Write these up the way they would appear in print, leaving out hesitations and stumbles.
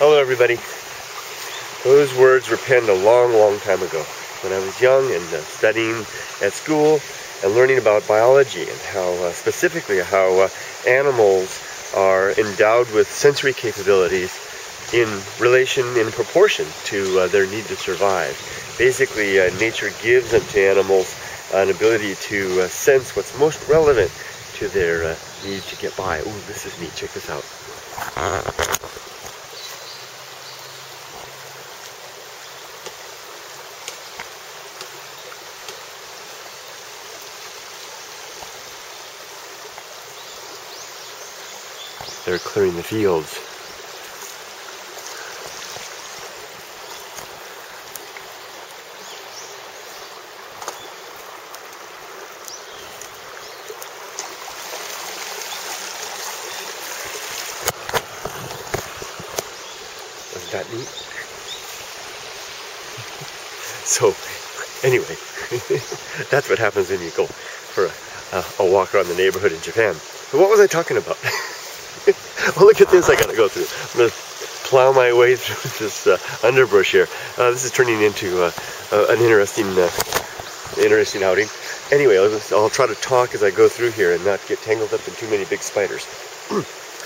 Hello everybody. Those words were penned a long, long time ago when I was young and studying at school and learning about biology and how specifically how animals are endowed with sensory capabilities in proportion to their need to survive. Basically, nature gives unto animals an ability to sense what's most relevant to their need to get by. Ooh, this is neat. Check this out. They're clearing the fields. Wasn't that neat? So, anyway, that's what happens when you go for a walk around the neighborhood in Japan. But what was I talking about? Well, look at this I gotta go through. I'm gonna plow my way through this underbrush here. This is turning into an interesting outing. Anyway, I'll try to talk as I go through here and not get tangled up in too many big spiders.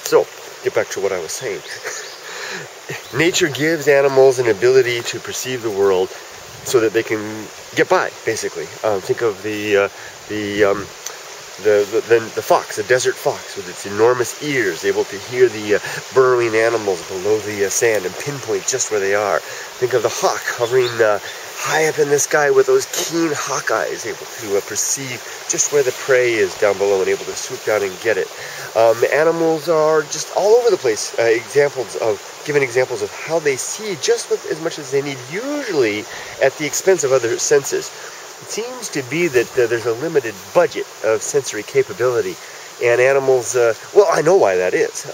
So, get back to what I was saying. Nature gives animals an ability to perceive the world so that they can get by, basically. Think of the fox, the desert fox, with its enormous ears, able to hear the burrowing animals below the sand and pinpoint just where they are. Think of the hawk hovering high up in the sky with those keen hawk eyes, able to perceive just where the prey is down below and able to swoop down and get it. Animals are just all over the place, given examples of how they see just with as much as they need, usually at the expense of other senses. It seems to be that there's a limited budget of sensory capability, and animals, well, I know why that is.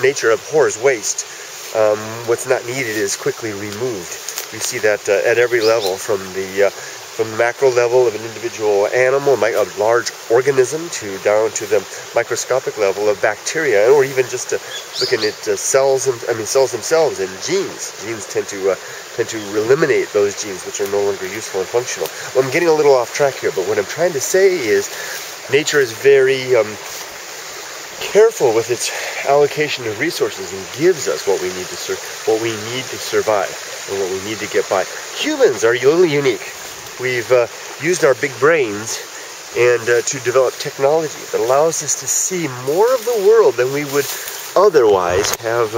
Nature abhors waste. What's not needed is quickly removed. We see that at every level, from the macro level of an individual animal, a large organism, down to the microscopic level of bacteria, or even just looking at cells themselves and genes. Genes tend to eliminate those genes which are no longer useful and functional. Well, I'm getting a little off track here, but what I'm trying to say is nature is very careful with its allocation of resources and gives us what we need to survive and what we need to get by. Humans are a little unique. We've used our big brains and to develop technology that allows us to see more of the world than we would otherwise have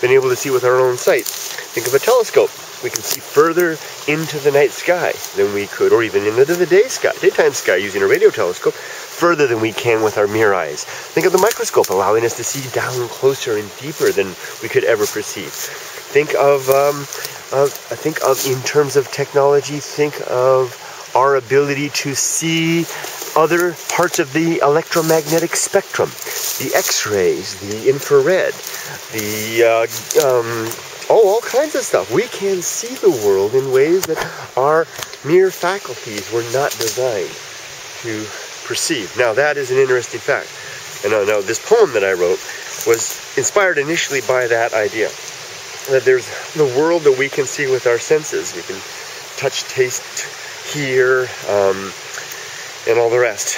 been able to see with our own sight. Think of a telescope. We can see further into the night sky than we could, or even into the daytime sky using a radio telescope, further than we can with our mere eyes. Think of the microscope, allowing us to see down closer and deeper than we could ever perceive. Think of in terms of technology, think of our ability to see other parts of the electromagnetic spectrum, the X-rays, the infrared, all kinds of stuff. We can see the world in ways that our mere faculties were not designed to perceive. Now, that is an interesting fact. And now this poem that I wrote was inspired initially by that idea, that there's the world that we can see with our senses. We can touch, taste, hear, and all the rest.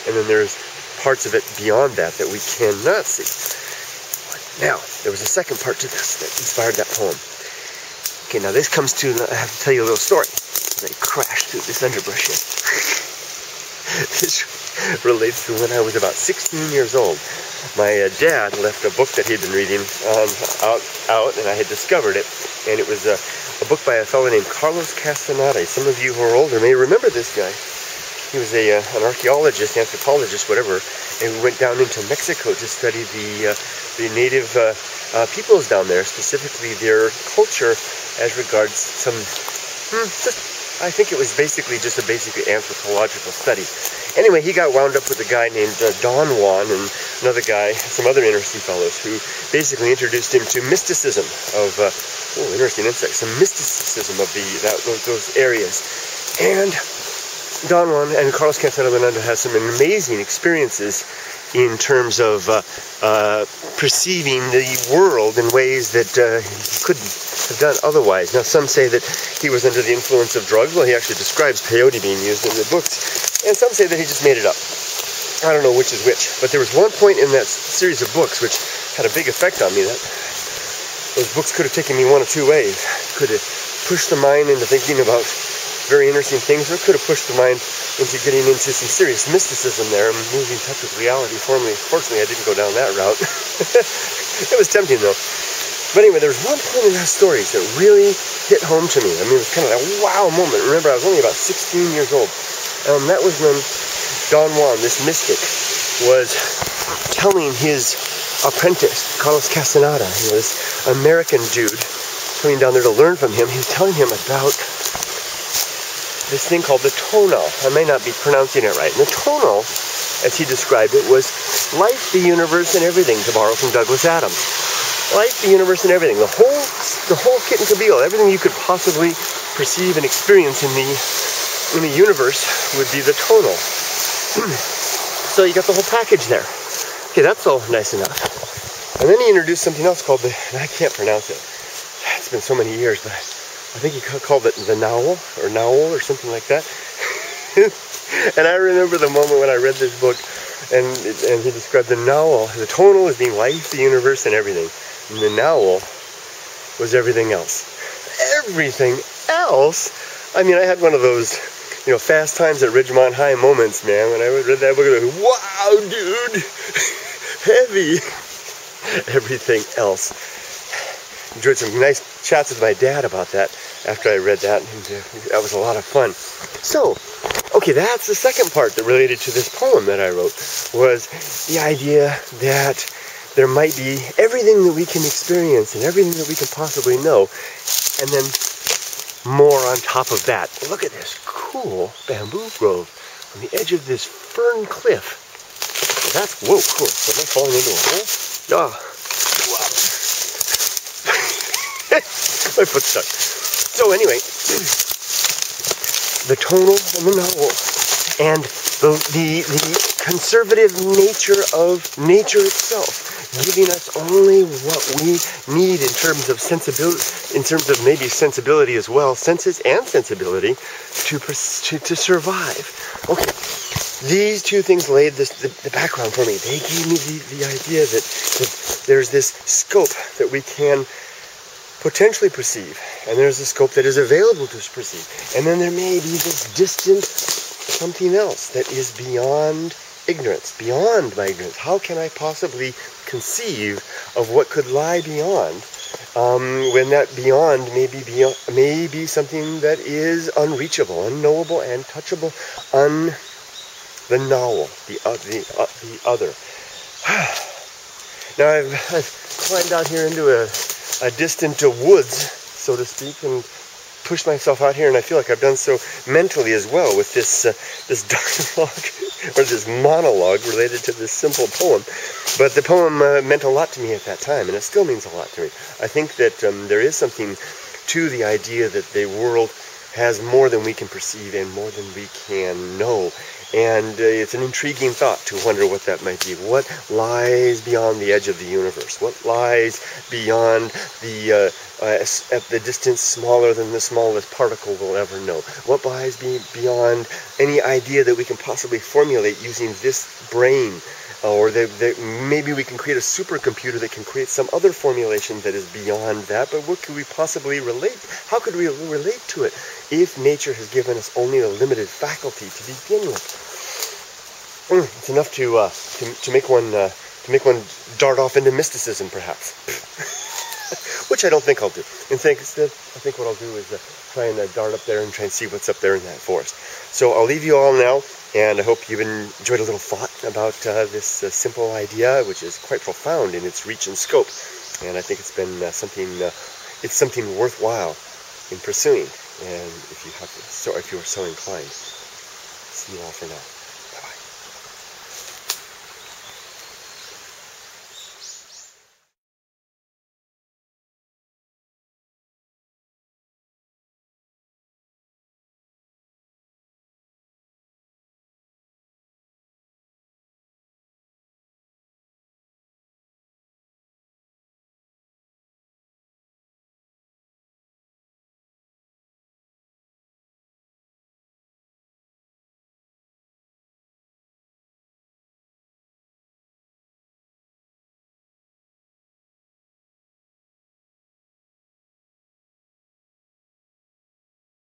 And then there's parts of it beyond that we cannot see. Now, there was a second part to this that inspired that poem. Okay, now this comes to, I have to tell you a little story as I crashed through this underbrush here. This relates to when I was about 16 years old. My dad left a book that he'd been reading out, and I had discovered it. And it was a book by a fellow named Carlos Castaneda. Some of you who are older may remember this guy. He was an archaeologist, anthropologist, whatever, and we went down into Mexico to study the native peoples down there, specifically their culture as regards some, I think it was basically just a basic anthropological study. Anyway, he got wound up with a guy named Juan and another guy, some other interesting fellows, who basically introduced him to mysticism of, interesting insects, some mysticism of those areas. And Don Juan and Carlos Castaneda went on to have some amazing experiences in terms of perceiving the world in ways that he couldn't have done otherwise. Now, some say that he was under the influence of drugs. Well, he actually describes peyote being used in the books. And some say that he just made it up. I don't know which is which. But there was one point in that series of books which had a big effect on me. Those books could have taken me one of two ways. Could have pushed the mind into thinking about very interesting things, or it could have pushed the mind into getting into some serious mysticism there and losing touch with reality. Fortunately, I didn't go down that route. It was tempting, though. But anyway, there was one point in those stories that really hit home to me. I mean, it was kind of a wow moment. Remember, I was only about 16 years old. That was when Don Juan, this mystic, was telling his apprentice, Carlos Castaneda, this American dude coming down there to learn from him. He was telling him about this thing called the tonal. I may not be pronouncing it right. And the tonal, as he described it, was life, the universe, and everything, to borrow from Douglas Adams. Life, the universe, and everything. The whole kit and caboodle, everything you could possibly perceive and experience in the universe would be the tonal. So you got the whole package there. Okay, that's all nice enough. And then he introduced something else called and I can't pronounce it. It's been so many years, but I think he called it the Nowl or something like that. And I remember the moment when I read this book, and he described the Nowl. The tonal as being life, the universe, and everything. And the Nowl was everything else. Everything else? I mean, I had one of those, Fast Times at Ridgemont High moments, man. When I read that book, I was like, wow, dude, heavy. Everything else. Enjoyed some nice chats with my dad about that after I read that, and that was a lot of fun. So, okay, that's the second part that related to this poem that I wrote, was the idea that there might be everything that we can experience and everything that we can possibly know, and then more on top of that. Look at this cool bamboo grove on the edge of this fern cliff. That's, whoa, cool. Am I falling into a hole? Ah, wow. My foot's stuck. So anyway, the tonal and the Nowl, and the conservative nature of nature itself, giving us only what we need in terms of sensibility, in terms of maybe sensibility as well, senses and sensibility, to survive. Okay, these two things laid the background for me. They gave me the idea that there's this scope that we can potentially perceive, and there's a scope that is available to perceive, and then there may be this distant something else that is beyond ignorance, beyond my ignorance. How can I possibly conceive of what could lie beyond, when that beyond may be something that is unreachable, unknowable, and touchable, the Nowl, the other. Now I've climbed out here into a distant woods, so to speak, and pushed myself out here, and I feel like I've done so mentally as well with this dialogue, or this monologue related to this simple poem. But the poem meant a lot to me at that time, and it still means a lot to me. I think that there is something to the idea that the world has more than we can perceive and more than we can know. And it's an intriguing thought to wonder what that might be. What lies beyond the edge of the universe? What lies beyond at the distance smaller than the smallest particle will ever know? What lies beyond any idea that we can possibly formulate using this brain? Or maybe we can create a supercomputer that can create some other formulation that is beyond that. But what could we possibly relate? How could we relate to it if nature has given us only a limited faculty to begin with? It's enough to make one dart off into mysticism, perhaps. Which I don't think I'll do. Instead, I think what I'll do is try and dart up there and try and see what's up there in that forest. So I'll leave you all now, and I hope you've enjoyed a little thought about this simple idea, which is quite profound in its reach and scope. And I think it's been something worthwhile in pursuing. And if you are so inclined, see you all for now.